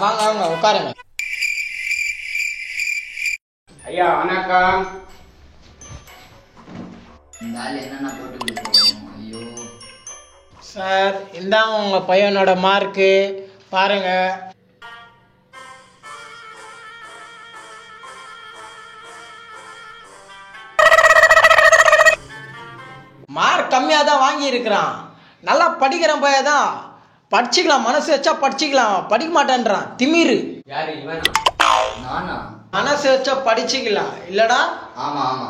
வாங்க வாங்க உட்காருங்க. ஐயா வணக்கம். இந்த ஆள் என்னென்ன போட்டு கொடுத்துருக்கோம். ஐயோ சார், இந்தாங்க உங்க பையனோட மார்க்கு பாருங்க. மார்க் கம்மியாக தான் வாங்கி இருக்கிறான். நல்லா படிக்கிறேன் பையன் தான். படிச்சுக்கலாம், மனசு வச்சா படிச்சுக்கலாம். படிக்க மாட்டேன்றான், திமிரு. யாரு இவன்? நானா? மனசு வச்சா படிச்சுக்கலாம் இல்லடா? ஆமா ஆமா.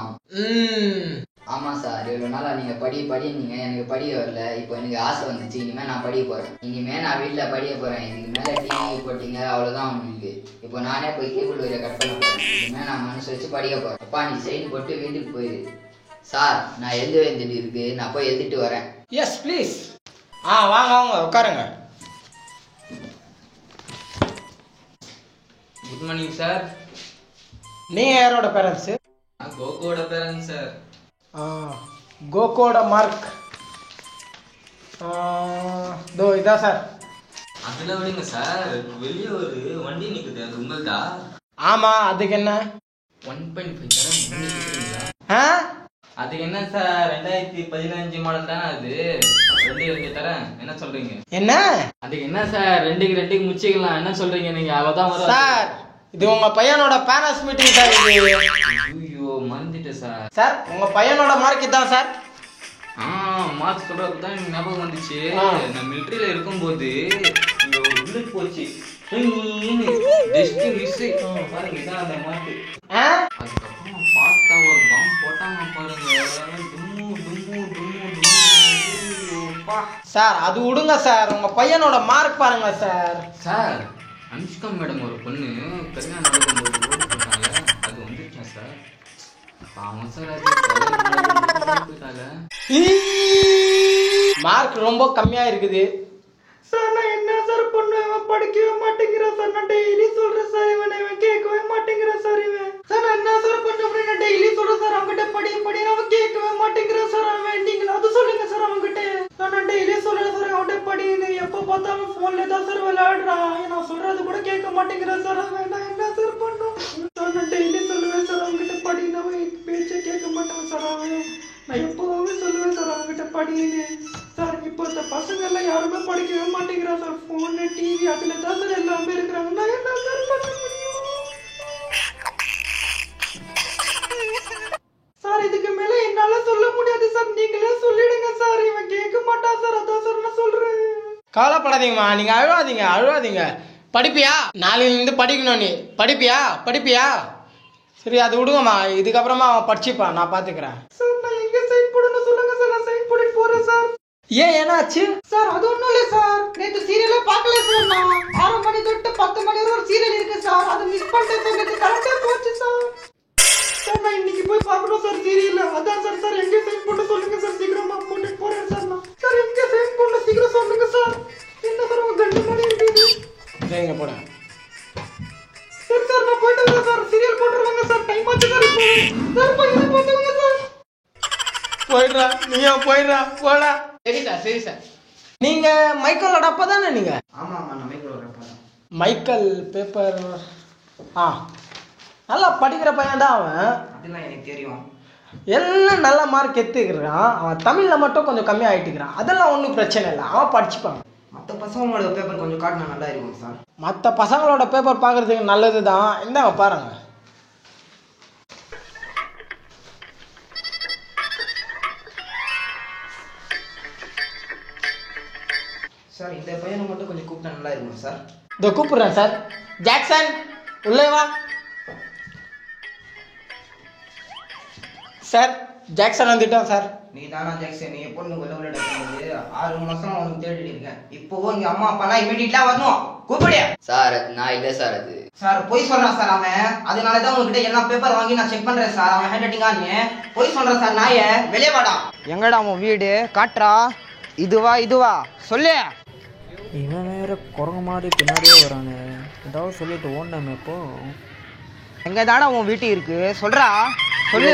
ஆமா சார், இவ்வளவு நாளா நீங்க படிங்க, எனக்கு படிக்க வரல. இப்போ எனக்கு ஆசை வந்துச்சு, இனிமே நான் படிக்க போறேன். இனிமே நான் வீட்டுல படிக்க போறேன். இதுக்கு மேல டிவி போட்டீங்க அவ்வளவுதான் உங்களுக்கு. இப்போ நானே போய் கேபிள் வரைய கட் பண்ண போறேன். இனிமே நான் மனசு வச்சு படிக்க போறேன். அப்பா நீ சைன் போட்டு வீட்டுக்கு போயிரு. சார் நான் எழுத வேண்டியது இருக்கு, நான் போய் எழுதிட்டு வரேன். Yes please. வாங்க வாங்க உட்காருங்க. Good morning sir. நீங்க யாரோட பேரண்ட்ஸு? கோகோட பேரண்ட்ஸ் சார். கோகோட மார்க் தோ இதான் சார். அதுல விடுங்க சார், வெளியே ஒரு வண்டி நிக்குது, அது உங்கள்தா? ஆமா, அதுக்கு என்ன? 1.5 தரேன். அதுக்கு என்ன சார், 2015 மாடல் தானே அது. 2 தரேன், என்ன சொல்றீங்க? என்ன அதுக்கு என்ன சார், 2க்கு முடிச்சுக்கலாம், என்ன சொல்றீங்க நீங்க? அவ்வளவுதான் வரும் சார். இது உங்க பையனோட பேரண்ட்ஸ் மீட்டிங் சார். ஐயோ மறந்துட்டேன் சார். சார் உங்க பையனோட மார்க் இதான் சார். மார்க் சொல்றதுக்கு தான் எனக்கு ஞாபகம் வந்துச்சு. நான் மிலிட்டரியில இருக்கும்போது இங்க ஒரு புல்லட் போச்சு. பாருங்க இதான் அந்த மார்க். அதுக்கப்புறம் பார்த்தா ஒரு பாம்பு போட்டாங்க பாருங்க. சார் அது விடுங்க சார், உங்க பையனோட மார்க் பாருங்க சார். சார் அனுஷ்கா மேடம் ஒரு பொண்ணு கல்யாணம் நடக்கும்போது ஓடி போட்டாங்க, அது வந்துருச்சா சார்? பாவம் சார், அது போயிட்டாங்க. மார்க் ரொம்ப கம்மியா இருக்குது சார். நான் என்ன சார் பண்ணுவேன்? படிக்கவே மாட்டேங்கிறேன் சார். நான் டெய்லி சொல்றேன் சார், இவன் கேட்கவே மாட்டேங்கிறான் சார். இவன் சார் நான் என்ன சார் பண்ண? நான் டெய்லி சொல்றேன் சார், அவன்கிட்ட படி அவன் கேட்கவே மாட்டேங்கிறான் சார். அவன் நீங்க அது சொல்லுங்க சார் அவன்கிட்ட. நான் டெய்லி சொல்றேன் சார், அவன்கிட்ட படின்னு. எப்ப பார்த்தாலும் போன்ல தான் சார் விளையாடுறான். நான் சொல்றது கூட கேட்க மாட்டேங்கிறான் சார். அவன் நான் என்ன சார் பண்ணும்? நான் டெய்லி சொல்லுவேன் சார், அவன்கிட்ட படின்னு. அவன் பேச்சே கேட்க மாட்டான் சார். அவன் நான் எப்போவுமே சொல்லுவேன் சார், அவன்கிட்ட படின்னு. சார் இப்போ இந்த பசங்க எல்லாம் யாருமே படிக்கவே மாட்டேங்கிறான் சார். போனு டிவி அதுல தான் சார் எல்லாமே இருக்கிறாங்க. நான் என்ன சார் பண்ண முடியும் சார்? இதுக்கு மேல என்னால சொல்ல முடியாது சார், நீங்களே சொல்லிடுங்க சார். இவன் கேட்க மாட்டான் சார், அதான் சார் நான் சொல்றேன். கவலைப்படாதீங்கம்மா, நீங்க அழுவாதீங்க. படிப்பியா? நாளையில இருந்து படிக்கணும். நீ படிப்பியா? சரி அது விடுங்கம்மா, இதுக்கப்புறமா அவன் படிச்சுப்பான், நான் பாத்துக்கிறேன் சார். நான் எங்க சைன் போடணும் சொல்லுங்க சார், நான் சைன் போட்டு போறேன் சார். ஏன் என்னாச்சு சார்? அது ஒண்ணும் இல்ல சார், நேற்று சீரியலே பார்க்கல சார். நான் 6 மணி தொட்டு 10 மணி வரை ஒரு சீரியல் இருக்கு சார், அதை மிஸ் பண்ணிட்டேன் சார். நேற்று கரெக்டா போச்சு சார். சார் நான் இன்னைக்கு போய் பார்க்கணும் சார் சீரியல். அதான் சார். சார் எங்க சைன் போட்டு சொல்லுங்க சார், சீக்கிரமா போட்டு போறேன் சார். நான் சார் எங்க சைன் போட்டு சீக்கிரம் சொல்லுங்க சார். என்ன சார் உங்க கண்டு மணி இருக்குது? சரிங்க போட. சரி சார் நான் போயிட்டு வரேன் சார். சீரியல் போட்டுருவாங்க சார், டைம் ஆச்சு சார். சார் போய் போட்டுருங்க சார். போயிடுறா நீயா, போடா. சரி சார். நீங்க மைக்கேலோட அப்பா தானே நீங்க? ஆமா ஆமா, நான் மைக்கேலோட அப்பா தான். மைக்கேல் பேப்பர் நல்லா படிக்கிற பையன் தான் அவன். அதெல்லாம் எனக்கு தெரியும். எல்லாம் நல்ல மார்க் எடுத்துக்கிறான். அவன் தமிழ்ல மட்டும் கொஞ்சம் கம்மியாக ஆயிட்டுக்கிறான். அதெல்லாம் ஒன்றும் பிரச்சனை இல்லை, அவன் படிச்சுப்பான். மற்ற பசங்களோட பேப்பர் கொஞ்சம் காட்டினா நல்லா இருக்கும் சார். மற்ற பசங்களோட பேப்பர் பார்க்கறதுக்கு நல்லது தான். இந்தாங்க பாருங்க. சார் இந்த பையனை மட்டும் கொஞ்சம் கூப்பிட்டா நல்லா இருக்கும் சார். இதோ கூப்பிடுறேன் சார். ஜாக்சன் உள்ளே வா சார். ஜாக்சன் வந்துட்டோம் சார். நீ தானா ஜாக்சன்? நீ எப்போ உள்ள விளையாட 6 மாசம் அவனுக்கு தேடிட்டு இருக்கேன். இப்போ இங்க அம்மா அப்பா இமீடியட்டா வரணும், கூப்பிடு. சார் நான் இல்ல சார். அது சார் போய் சொல்றான் சார் அவன். அதனாலதான் உங்ககிட்ட எல்லா பேப்பர் வாங்கி நான் செக் பண்றேன் சார். அவன் ஹேண்ட் ரைட்டிங்கான்னு போய் சொல்றான் சார். நாய வெளியே வாடா. எங்கடா உன் வீடு? காட்டுறா. இதுவா சொல்லு. இவன் வேற குரங்கு மாதிரி பின்னாடியே வராங்க. ஏதாவது சொல்லிட்டு ஓடணுமே இப்போ. எங்க தானே உன் வீட்டு இருக்கு சொல்றா சொல்லு